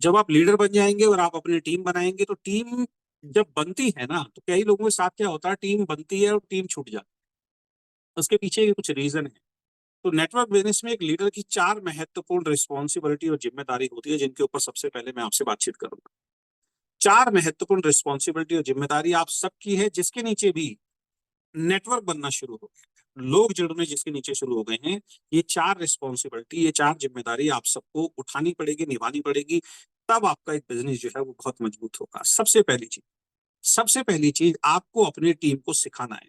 जब आप लीडर बन जाएंगे और आप अपनी टीम बनाएंगे, तो टीम जब बनती है ना, तो कई लोगों के साथ क्या होता है, टीम बनती है और टीम छूट जाती है। उसके पीछे के कुछ रीजन है। तो नेटवर्क बिजनेस में एक लीडर की 4 महत्वपूर्ण रिस्पॉन्सिबिलिटी और जिम्मेदारी होती है, जिनके ऊपर सबसे पहले मैं आपसे बातचीत करूंगा। 4 महत्वपूर्ण रिस्पॉन्सिबिलिटी और जिम्मेदारी आप सबकी है, जिसके नीचे भी नेटवर्क बनना शुरू हो गया, लोग जुड़ने जिसके नीचे शुरू हो गए हैं। ये 4 रिस्पॉन्सिबिलिटी, ये 4 जिम्मेदारी आप सबको उठानी पड़ेगी, निभानी पड़ेगी। तब आपका एक बिजनेस जो है वो बहुत मजबूत होगा। सबसे पहली चीज आपको अपनी टीम को सिखाना है।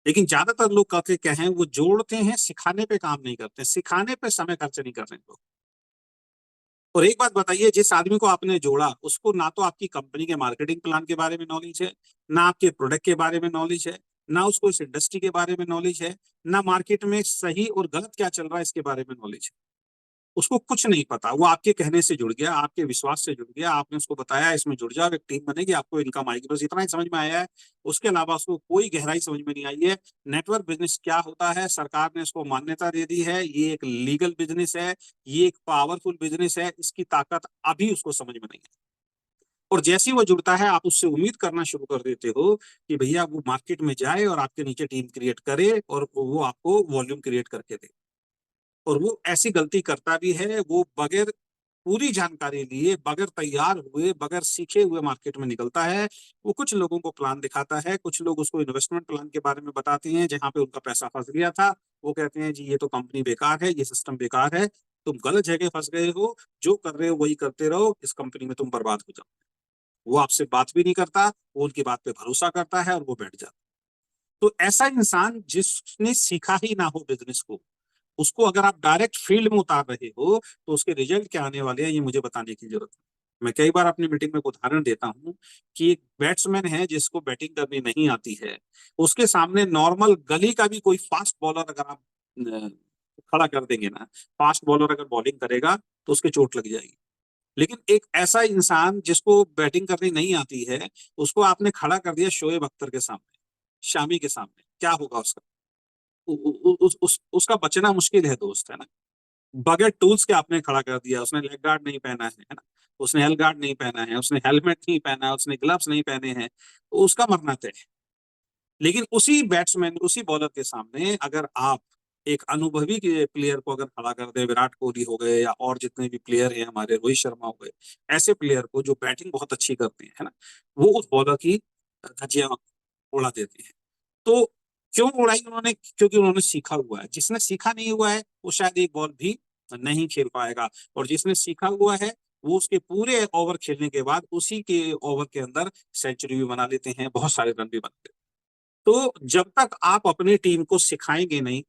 लेकिन ज्यादातर लोग करते क्या है, वो जोड़ते हैं, सिखाने पे काम नहीं करते, सिखाने पे समय खर्च नहीं कर रहे लोग। और एक बात बताइए, जिस आदमी को आपने जोड़ा, उसको ना तो आपकी कंपनी के मार्केटिंग प्लान के बारे में नॉलेज है, ना आपके प्रोडक्ट के बारे में नॉलेज है, ना उसको इस इंडस्ट्री के बारे में नॉलेज है, ना मार्केट में सही और गलत क्या चल रहा है इसके बारे में नॉलेज है। उसको कुछ नहीं पता। वो आपके कहने से जुड़ गया, आपके विश्वास से जुड़ गया, आपने उसको बताया इसमें जुड़ जाओ, एक टीम बनेगी, आपको इनकम आएगी, बस इतना ही समझ में आया है। उसके अलावा उसको कोई गहराई समझ में नहीं आई है। नेटवर्क बिजनेस क्या होता है, सरकार ने इसको मान्यता दे दी है, ये एक लीगल बिजनेस है, ये एक पावरफुल बिजनेस है, इसकी ताकत अभी उसको समझ में नहीं है। और जैसे ही वो जुड़ता है, आप उससे उम्मीद करना शुरू कर देते हो कि भैया वो मार्केट में जाए और आपके नीचे टीम क्रिएट करे और वो आपको वॉल्यूम क्रिएट करके दे। और वो ऐसी गलती करता भी है, वो बगैर पूरी जानकारी लिए, बगैर तैयार हुए, बगैर सीखे हुए मार्केट में निकलता है। वो कुछ लोगों को प्लान दिखाता है, कुछ लोग उसको इन्वेस्टमेंट प्लान के बारे में बताते हैं, जहां पे उनका पैसा फंस गया था। वो कहते हैं जी ये तो कंपनी बेकार है, ये सिस्टम बेकार है, तुम गलत जगह फंस गए हो, जो कर रहे हो वही करते रहो, इस कंपनी में तुम बर्बाद हो जाओ। वो आपसे बात भी नहीं करता, वो उनकी बात पे भरोसा करता है और वो बैठ जाता। तो ऐसा इंसान जिसने सीखा ही ना हो बिजनेस को, उसको अगर आप डायरेक्ट फील्ड में उतार रहे हो, तो उसके रिजल्ट क्या आने वाले हैं ये मुझे बताने की जरूरत है। मैं कई बार अपनी मीटिंग में एक उदाहरण देता हूं कि एक बैट्समैन है जिसको बैटिंग करनी नहीं आती है, उसके सामने नॉर्मल गली का भी कोई फास्ट बॉलर अगर आप खड़ा कर देंगे ना, फास्ट बॉलर अगर बॉलिंग करेगा तो उसके चोट लग जाएगी। लेकिन एक ऐसा इंसान जिसको बैटिंग करनी नहीं आती है, उसको आपने खड़ा कर दिया शोएब अख्तर के सामने, शामी के सामने, क्या होगा उसका? उसका बचना मुश्किल है दोस्त, है ना। बगैर टूल्स के आपने खड़ा कर दिया, उसने लेग गार्ड नहीं पहना है ना, उसने एल गार्ड नहीं पहना है, उसने हेलमेट नहीं पहना है, उसने ग्लव्स नहीं पहने हैं, तो उसका मरना तय है। लेकिन उसी बैट्समैन, उसी बॉलर के सामने अगर आप एक अनुभवी के प्लेयर को अगर खड़ा कर दे, विराट कोहली हो गए या और जितने भी प्लेयर हैं हमारे, रोहित शर्मा हो गए, ऐसे प्लेयर को जो बैटिंग बहुत अच्छी करते हैं, है ना, वो उस बॉलर की धज्जियां उड़ा देते हैं। तो क्यों उड़ाई उन्होंने? क्योंकि उन्होंने सीखा हुआ है। जिसने सीखा नहीं हुआ है वो शायद एक बॉल भी नहीं खेल पाएगा, और जिसने सीखा हुआ है वो उसके पूरे ओवर खेलने के बाद उसी के ओवर के अंदर सेंचुरी भी बना लेते हैं, बहुत सारे रन भी बनाते हैं। तो जब तक आप अपनी टीम को सिखाएंगे नहीं,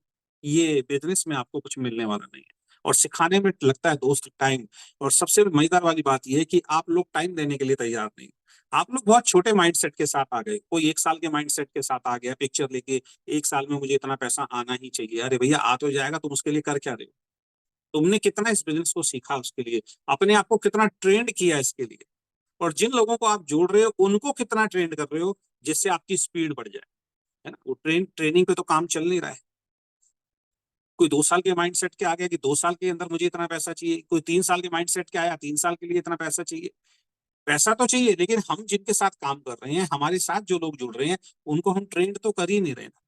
ये बिजनेस में आपको कुछ मिलने वाला नहीं है। और सिखाने में लगता है दोस्त टाइम। और सबसे मजेदार वाली बात यह है कि आप लोग टाइम देने के लिए तैयार नहीं। आप लोग बहुत छोटे माइंडसेट के साथ आ गए, कोई 1 साल के माइंडसेट के साथ आ गया पिक्चर लेके, 1 साल में मुझे इतना पैसा आना ही चाहिए। अरे भैया आ तो जाएगा, तुम उसके लिए कर क्या रहे हो? तुमने कितना इस बिजनेस को सीखा उसके लिए, अपने आप को कितना ट्रेंड किया इसके लिए, और जिन लोगों को आप जोड़ रहे हो उनको कितना ट्रेंड कर रहे हो जिससे आपकी स्पीड बढ़ जाए, है ना। वो ट्रेनिंग पे तो काम चल नहीं रहा है। कोई 2 साल के माइंडसेट के आ गया कि 2 साल के अंदर मुझे इतना पैसा चाहिए, कोई 3 साल के माइंडसेट के आया 3 साल के लिए इतना पैसा चाहिए। पैसा तो चाहिए, लेकिन हम जिनके साथ काम कर रहे हैं, हमारे साथ जो लोग जुड़ रहे हैं, उनको हम ट्रेंड तो कर ही नहीं रहे ना।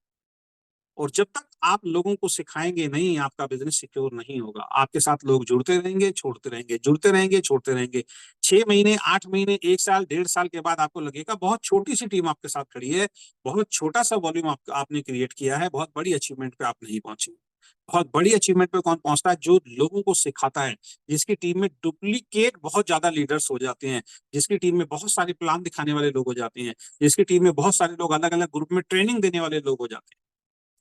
और जब तक आप लोगों को सिखाएंगे नहीं, आपका बिजनेस सिक्योर नहीं होगा। आपके साथ लोग जुड़ते रहेंगे, छोड़ते रहेंगे, जुड़ते रहेंगे, छोड़ते रहेंगे। 6 महीने, 8 महीने, 1 साल, 1.5 साल के बाद आपको लगेगा बहुत छोटी सी टीम आपके साथ खड़ी है, बहुत छोटा सा वॉल्यूम आपने क्रिएट किया है, बहुत बड़ी अचीवमेंट पे आप नहीं पहुंचे। बहुत बड़ी अचीवमेंट पे कौन पहुंचता है? जो लोगों को सिखाता है, जिसकी टीम में डुप्लीकेट बहुत ज्यादा लीडर्स हो जाते हैं, जिसकी टीम में बहुत सारे प्लान दिखाने वाले लोग हो जाते हैं, जिसकी टीम में बहुत सारे लोग अलग अलग ग्रुप में ट्रेनिंग देने वाले लोग हो जाते हैं।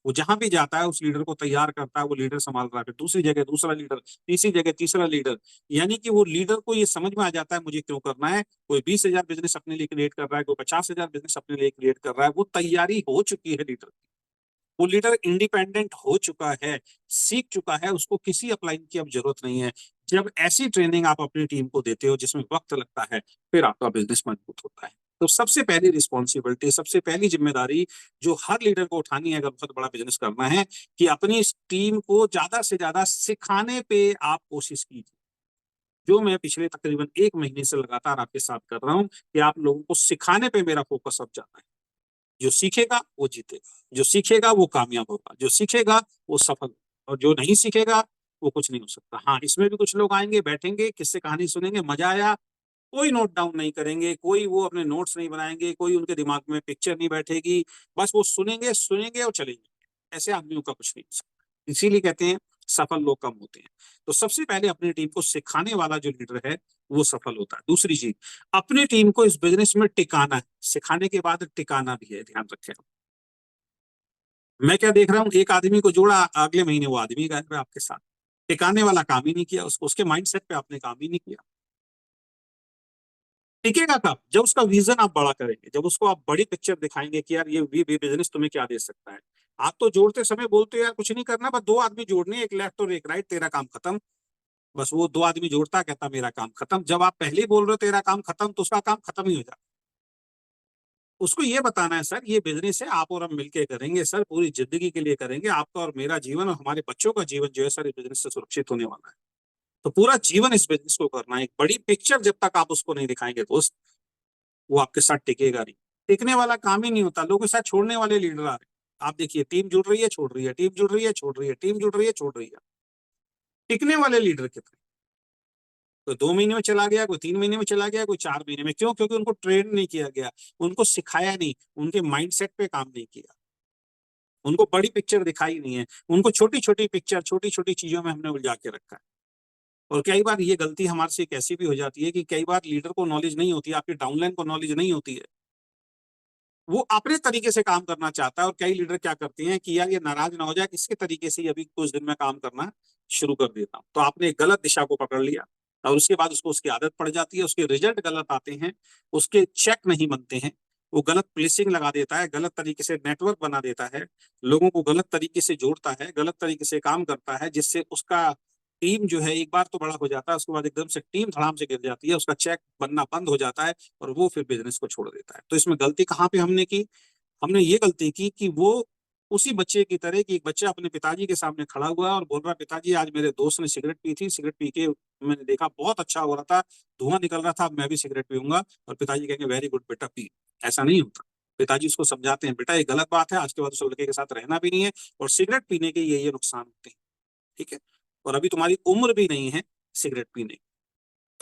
वो जहां भी जाता है उस लीडर को तैयार करता है, वो लीडर संभाल रहा है, फिर दूसरी जगह दूसरा लीडर, तीसरी जगह तीसरा लीडर। यानी कि वो लीडर को ये समझ में आ जाता है मुझे क्यों करना है। कोई 20,000 बिजनेस अपने लिए क्रिएट कर रहा है, कोई 50,000 बिजनेस अपने लिए क्रिएट कर रहा है। वो तैयारी हो चुकी है लीडर, वो लीडर इंडिपेंडेंट हो चुका है, सीख चुका है, उसको किसी अपलाइन की अब जरूरत नहीं है। जब ऐसी ट्रेनिंग आप अपनी टीम को देते हो जिसमें वक्त लगता है, फिर आपका बिजनेस मजबूत होता है। तो सबसे पहली रिस्पॉन्सिबिलिटी, सबसे पहली जिम्मेदारी जो हर लीडर को उठानी है अगर बहुत बड़ा बिजनेस करना है, कि अपनी इस टीम को ज्यादा से ज्यादा सिखाने पे आप कोशिश कीजिए। जो मैं पिछले तकरीबन 1 महीने से लगातार आपके साथ कर रहा हूं कि आप लोगों को सिखाने पे मेरा फोकस अब जाता है। जो सीखेगा वो जीतेगा, जो सीखेगा वो कामयाब होगा, जो सीखेगा वो सफल, और जो नहीं सीखेगा वो कुछ नहीं हो सकता। हाँ, इसमें भी कुछ लोग आएंगे, बैठेंगे, किससे कहानी सुनेंगे, मजा आया, कोई नोट डाउन नहीं करेंगे, कोई वो अपने नोट्स नहीं बनाएंगे, कोई उनके दिमाग में पिक्चर नहीं बैठेगी, बस वो सुनेंगे सुनेंगे और चलेंगे। ऐसे आदमियों का कुछ नहीं हो सकता। इसीलिए कहते हैं सफल लोग कम होते हैं। तो सबसे पहले अपनी टीम को सिखाने वाला जो लीडर है वो सफल होता है। दूसरी चीज, अपनी टीम को इस बिजनेस में टिकाना है, सिखाने के बाद टिकाना भी है, ध्यान रखें। मैं क्या देख रहा हूँ, एक आदमी को जोड़ा, अगले महीने वो आदमी गायब है आपके साथ। टिकाने वाला काम ही नहीं किया, उसको उसके माइंडसेट पे आपने काम ही नहीं किया। टिकेगा कब? जब उसका विजन आप बड़ा करेंगे, जब उसको आप बड़ी पिक्चर दिखाएंगे कि यार ये बिजनेस तुम्हें क्या दे सकता है। आप तो जोड़ते समय बोलते हो यार कुछ नहीं करना, बस 2 आदमी जोड़ने, एक लेफ्ट और एक राइट, तेरा काम खत्म। बस वो 2 आदमी जोड़ता, कहता मेरा काम खत्म। जब आप पहले ही बोल रहे हो तेरा काम खत्म, तो उसका काम खत्म ही हो जाता। उसको ये बताना है सर ये बिजनेस है, आप और हम मिलकर करेंगे सर, पूरी जिंदगी के लिए करेंगे, आपका और मेरा जीवन और हमारे बच्चों का जीवन जो है सर इस बिजनेस से सुरक्षित होने वाला है। तो पूरा जीवन इस बिजनेस को करना है। एक बड़ी पिक्चर जब तक आप उसको नहीं दिखाएंगे दोस्त, वो आपके साथ टिकेगा नहीं। टिकने वाला काम ही नहीं होता, लोगों के साथ छोड़ने वाले लीडर आ रहे हैं। आप देखिए, टीम जुड़ रही है, छोड़ रही है, टीम जुड़ रही है, छोड़ रही है, टीम जुड़ रही है, छोड़ रही है। टिकने वाले लीडर कितने? कोई 2 महीने में चला गया, कोई 3 महीने में चला गया, कोई 4 महीने में। क्यों? क्योंकि उनको ट्रेन नहीं किया गया, उनको सिखाया नहीं, उनके माइंडसेट पे काम नहीं किया, उनको बड़ी पिक्चर दिखाई नहीं है, उनको छोटी छोटी पिक्चर, छोटी छोटी चीजों में हमने उलझा के रखा है। और कई बार ये गलती हमारे से कैसी भी हो जाती है कि कई बार लीडर को नॉलेज नहीं होती है, आपके डाउनलाइन को नॉलेज नहीं होती है, वो अपने तरीके से काम करना चाहता है। और कई लीडर क्या करते हैं कि यार ये नाराज ना हो जाए, इसके तरीके से ही अभी कुछ दिन में काम करना शुरू कर देता हूँ। तो आपने गलत दिशा को पकड़ लिया, और उसके बाद उसको उसकी आदत पड़ जाती है, उसके रिजल्ट गलत आते हैं, उसके चेक नहीं बनते हैं, वो गलत प्लेसिंग लगा देता है, गलत तरीके से नेटवर्क बना देता है, लोगों को गलत तरीके से जोड़ता है, गलत तरीके से काम करता है, जिससे उसका टीम जो है एक बार तो बड़ा हो जाता है, उसके बाद एकदम से टीम धड़ाम से गिर जाती है, उसका चेक बनना बंद हो जाता है, और वो फिर बिजनेस को छोड़ देता है। तो इसमें गलती कहाँ पे हमने की? हमने ये गलती की कि वो उसी बच्चे की तरह, कि एक बच्चा अपने पिताजी के सामने खड़ा हुआ और बोल रहा, पिताजी आज मेरे दोस्त ने सिगरेट पी थी, सिगरेट पी के मैंने देखा बहुत अच्छा हो रहा था, धुआं निकल रहा था, अब मैं भी सिगरेट पीऊंगा। और पिताजी कहेंगे वेरी गुड बेटा पी। ऐसा नहीं होता। पिताजी उसको समझाते हैं, बेटा ये गलत बात है, आज के बाद उस लड़के के साथ रहना भी नहीं है, और सिगरेट पीने के ये नुकसान होते हैं, ठीक है, और अभी तुम्हारी उम्र भी नहीं है सिगरेट पीने।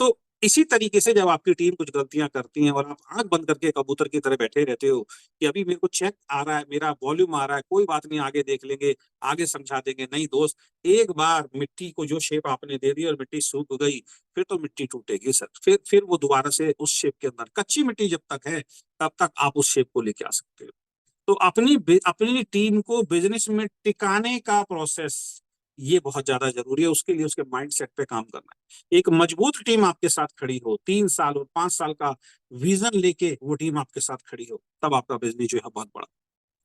तो इसी तरीके से जब आपकी टीम कुछ गलतियां करती है और आप आंख बंद करके कबूतर की तरह बैठे रहते हो कि अभी मेरे को चेक आ रहा है, मेरा वॉल्यूम आ रहा है, कोई बात नहीं, आगे देख लेंगे, आगे समझा देंगे, नहीं दोस्त, एक बार मिट्टी को जो शेप आपने दे दी और मिट्टी सूख गई, फिर तो मिट्टी टूटेगी सर, फिर वो दोबारा से उस शेप के अंदर, कच्ची मिट्टी जब तक है तब तक आप उस शेप को लेके आ सकते हो। तो अपनी टीम को बिजनेस में टिकाने का प्रोसेस ये बहुत ज्यादा जरूरी है। उसके लिए उसके माइंड सेट पे काम करना है। एक मजबूत टीम आपके साथ खड़ी हो, 3 साल और 5 साल का विजन लेके वो टीम आपके साथ खड़ी हो, तब आपका बिजनेस जो है बहुत बड़ा।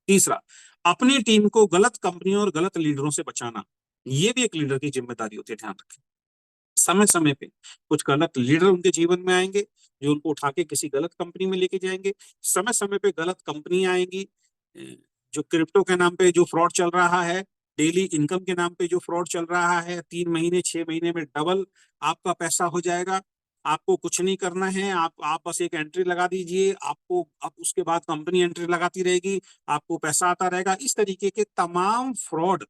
तीसरा, अपनी टीम को गलत कंपनियों और गलत लीडरों से बचाना, ये भी एक लीडर की जिम्मेदारी होती है, ध्यान रखें। समय समय पे कुछ गलत लीडर उनके जीवन में आएंगे जो उनको उठा के किसी गलत कंपनी में लेके जाएंगे। समय समय पे गलत कंपनी आएंगी, जो क्रिप्टो के नाम पे जो फ्रॉड चल रहा है, डेली इनकम के नाम पे जो फ्रॉड चल रहा है, 3 महीने 6 महीने में डबल आपका पैसा हो जाएगा। आपको कुछ नहीं करना है, आप बस एक एंट्री लगा दीजिए, आपको अब उसके बाद कंपनी एंट्री लगाती रहेगी, आपको पैसा आता रहेगा। इस तरीके के तमाम फ्रॉड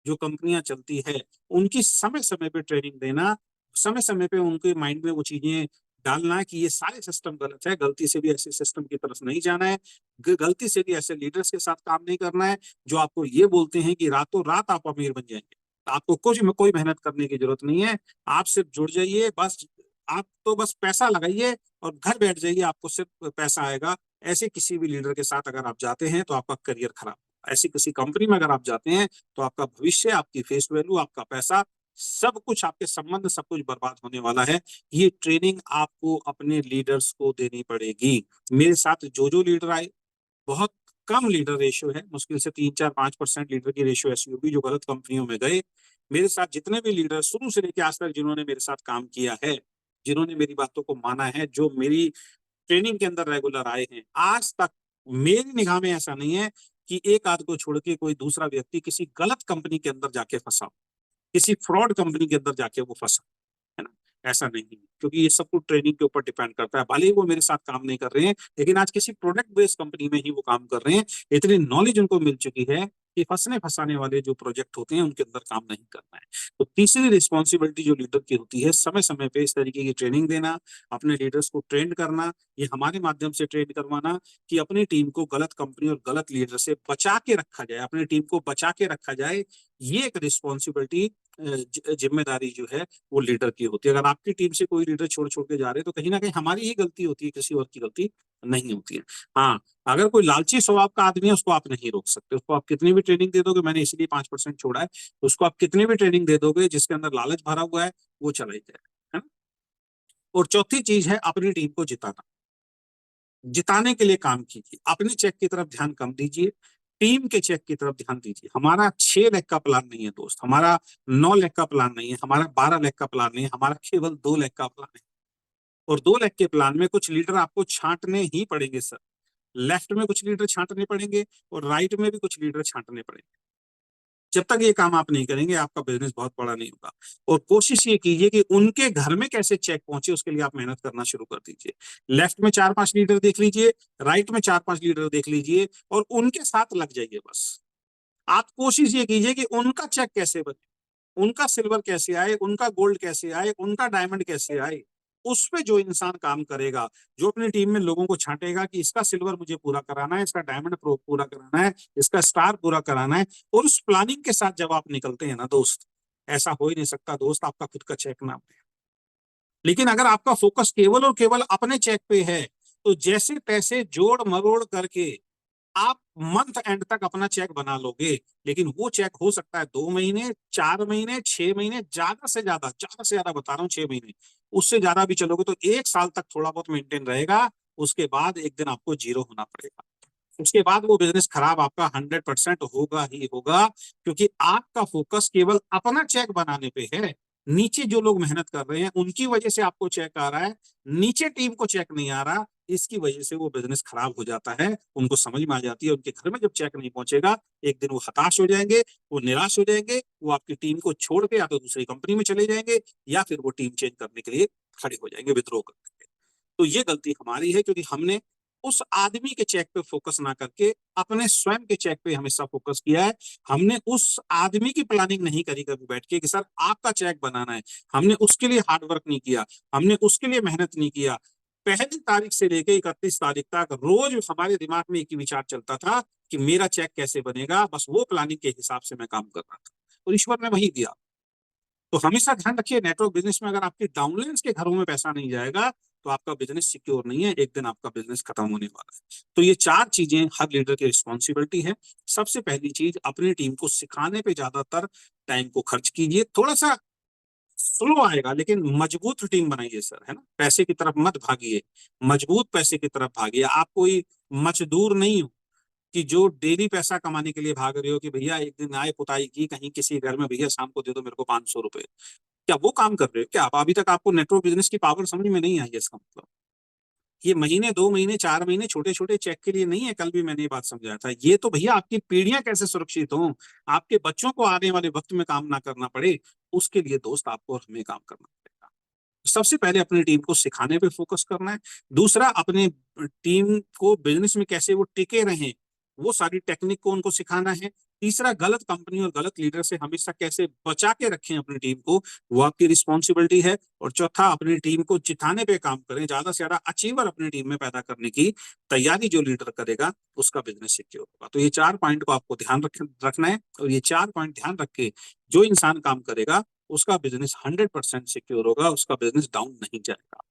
जो कंपनियां चलती है, उनकी समय समय पे ट्रेनिंग देना, समय समय पे उनके माइंड में वो चीजें डालना कि ये सारे सिस्टम गलत है, गलती से भी ऐसे सिस्टम की तरफ नहीं जाना है, गलती से भी ऐसे लीडर्स के साथ काम नहीं करना है जो आपको ये बोलते हैं कि रातों रात आप अमीर बन जाएंगे। आपको कुछ कोई मेहनत करने की जरूरत नहीं है, आप सिर्फ जुड़ जाइए, बस आप तो बस पैसा लगाइए और घर बैठ जाइए, आपको सिर्फ पैसा आएगा। ऐसे किसी भी लीडर के साथ अगर आप जाते हैं तो आपका करियर खराब, ऐसी किसी कंपनी में अगर आप जाते हैं तो आपका भविष्य, आपकी फेस वैल्यू, आपका पैसा, सब कुछ, आपके संबंध, सब कुछ बर्बाद होने वाला है। ये ट्रेनिंग आपको अपने लीडर्स को देनी पड़ेगी। मेरे साथ जो जो लीडर आए, बहुत कम लीडर रेशियो है, मुश्किल से 3-4-5% लीडर की रेशियो ऐसी होगी जो गलत कंपनियों में गए। मेरे साथ जितने भी लीडर शुरू से लेकर आज तक जिन्होंने मेरे साथ काम किया है, जिन्होंने मेरी बातों को माना है, जो मेरी ट्रेनिंग के अंदर रेगुलर आए हैं, आज तक मेरी निगाह में ऐसा नहीं है कि एक आध को छोड़ के कोई दूसरा व्यक्ति किसी गलत कंपनी के अंदर जाके फंसा, किसी फ्रॉड कंपनी के अंदर जाके वो फंसा, है ना। ऐसा नहीं है, क्योंकि ये सब कुछ ट्रेनिंग के ऊपर डिपेंड करता है। भले ही वो मेरे साथ काम नहीं कर रहे हैं, लेकिन आज किसी प्रोडक्ट बेस्ड कंपनी में ही वो काम कर रहे हैं। इतनी नॉलेज उनको मिल चुकी है कि फंसने फंसाने वाले जो प्रोजेक्ट होते हैं उनके अंदर काम नहीं करना है। तो तीसरी रिस्पॉन्सिबिलिटी जो लीडर की होती है, समय समय पे इस तरीके की ट्रेनिंग देना, अपने लीडर्स को ट्रेन करना, ये हमारे माध्यम से ट्रेन करवाना कि अपनी टीम को गलत कंपनी और गलत लीडर से बचा के रखा जाए, अपनी टीम को बचा के रखा जाए। ये एक रिस्पॉन्सिबिलिटी, जिम्मेदारी जो है वो लीडर की होती है। अगर आपकी टीम से कोई लीडर छोड़ छोड़ के जा रहे हैं तो कहीं ना कहीं हमारी ही गलती होती है, किसी और की गलती नहीं होती है। हाँ, अगर कोई लालची स्वभाव का आदमी है उसको आप नहीं रोक सकते, उसको आप कितनी भी ट्रेनिंग दे दोगे, मैंने इसलिए 5% छोड़ा है, उसको आप कितनी भी ट्रेनिंग दे दोगे जिसके अंदर लालच भरा हुआ है, वो चला ही जाएगा, है ना। और चौथी चीज है अपनी टीम को जिताना। जिताने के लिए काम कीजिए, अपने चेक की तरफ ध्यान कम दीजिए, टीम के चेक की तरफ ध्यान दीजिए। हमारा 6 लाख का प्लान नहीं है दोस्त, हमारा 9 लाख का प्लान नहीं है, हमारा 12 लाख का प्लान नहीं है, हमारा केवल 2 लाख का प्लान है। और 2 लाख के प्लान में कुछ लीडर आपको छांटने ही पड़ेंगे सर। लेफ्ट में कुछ लीडर छांटने पड़ेंगे और राइट में भी कुछ लीडर छांटने पड़ेंगे। जब तक ये काम आप नहीं करेंगे आपका बिजनेस बहुत बड़ा नहीं होगा। और कोशिश ये कीजिए कि उनके घर में कैसे चेक पहुंचे, उसके लिए आप मेहनत करना शुरू कर दीजिए। लेफ्ट में 4-5 लीडर देख लीजिए, राइट में 4-5 लीडर देख लीजिए और उनके साथ लग जाइए बस। आप कोशिश ये कीजिए कि उनका चेक कैसे बने, उनका सिल्वर कैसे आए, उनका गोल्ड कैसे आए, उनका डायमंड कैसे आए। उस पे जो इंसान काम करेगा, जो अपनी टीम में लोगों को छांटेगा कि इसका सिल्वर मुझे पूरा कराना है, इसका डायमंड पूरा कराना है, इसका स्टार पूरा कराना है, और उस प्लानिंग के साथ जब आप निकलते हैं ना दोस्त, ऐसा हो ही नहीं सकता दोस्त आपका खुद का चेक ना बने। लेकिन अगर आपका फोकस केवल और केवल अपने चेक पे है, तो जैसे तैसे जोड़ मरोड़ करके आप मंथ एंड तक अपना चेक बना लोगे। लेकिन वो चेक हो सकता है 2 महीने, 4 महीने, 6 महीने, ज्यादा से ज्यादा बता रहा हूँ 6 महीने। उससे ज्यादा भी चलोगे तो 1 साल तक थोड़ा बहुत मेंटेन रहेगा। उसके बाद एक दिन आपको जीरो होना पड़ेगा। उसके बाद वो बिजनेस खराब आपका 100% होगा ही होगा, क्योंकि आपका फोकस केवल अपना चेक बनाने पे है। नीचे जो लोग मेहनत कर रहे हैं उनकी वजह से आपको चेक आ रहा है, नीचे टीम को चेक नहीं आ रहा, इसकी वजह से वो बिजनेस खराब हो जाता है। उनको समझ में आ जाती है उनके घर में जब चेक नहीं पहुंचेगा, एक दिन वो हताश हो जाएंगे, वो निराश हो जाएंगे, वो आपकी टीम को छोड़ के या तो दूसरी कंपनी में चले जाएंगे या फिर वो टीम चेंज करने के लिए खड़े हो जाएंगे, विद्रोह करने। तो ये गलती हमारी है, क्योंकि हमने उस आदमी के चेक पे फोकस ना करके अपने स्वयं के चेक पे हमेशा फोकस किया है। हमने उस आदमी की प्लानिंग नहीं करी कभी बैठ के कि सर आपका चेक बनाना है, हमने उसके लिए हार्ड वर्क नहीं किया, हमने उसके लिए मेहनत नहीं किया। 1 तारीख से लेकर 31 तारीख तक रोज हमारे दिमाग में एक ही विचार चलता था कि मेरा चेक कैसे बनेगा, बस वो प्लानिंग के हिसाब से मैं काम कर रहा था, और ईश्वर ने वही दिया। तो हमेशा ध्यान रखिए, नेटवर्क बिजनेस में अगर आपके डाउनलाइंस के घरों में पैसा नहीं जाएगा तो आपका बिजनेस सिक्योर नहीं है, एक दिन आपका बिजनेस खत्म होने वाला है। तो ये 4 चीजें हर लीडर की रिस्पॉन्सिबिलिटी है। सबसे पहली चीज, अपनी टीम को सिखाने पे ज्यादातर टाइम को खर्च कीजिए। थोड़ा सा स्लो आएगा लेकिन मजबूत टीम बनाइए सर, है ना। पैसे की तरफ मत भागिए, मजबूत पैसे की तरफ भागिए। आप कोई मजदूर नहीं हो कि जो डेली पैसा कमाने के लिए भाग रहे हो कि भैया एक दिन आए पुताई की कहीं किसी घर में, भैया शाम को दे दो मेरे को 500 रुपए। क्या वो काम कर रहे हो क्या आप? अभी तक आपको नेटवर्क बिजनेस की पावर समझ में नहीं आई है। इसका मतलब ये महीने, 2 महीने, 4 महीने छोटे छोटे चेक के लिए नहीं है। कल भी मैंने ये बात समझाया था। ये तो भैया आपकी पीढ़ियां कैसे सुरक्षित हों, आपके बच्चों को आने वाले वक्त में काम ना करना पड़े, उसके लिए दोस्त आपको और हमें काम करना पड़ेगा। सबसे पहले अपनी टीम को सिखाने पे फोकस करना है। दूसरा, अपने टीम को बिजनेस में कैसे वो टिके रहें, वो सारी टेक्निक को उनको सिखाना है। तीसरा, गलत कंपनी और गलत लीडर से हमेशा कैसे बचा के रखें अपनी टीम को, वो आपकी रिस्पॉन्सिबिलिटी है। और चौथा, अपनी टीम को जिताने पे काम करें, ज्यादा से ज्यादा अचीवर अपनी टीम में पैदा करने की तैयारी जो लीडर करेगा उसका बिजनेस सिक्योर होगा। तो ये 4 पॉइंट को आपको ध्यान रखना है, और ये 4 पॉइंट ध्यान रख के जो इंसान काम करेगा उसका बिजनेस 100% सिक्योर होगा, उसका बिजनेस डाउन नहीं जाएगा।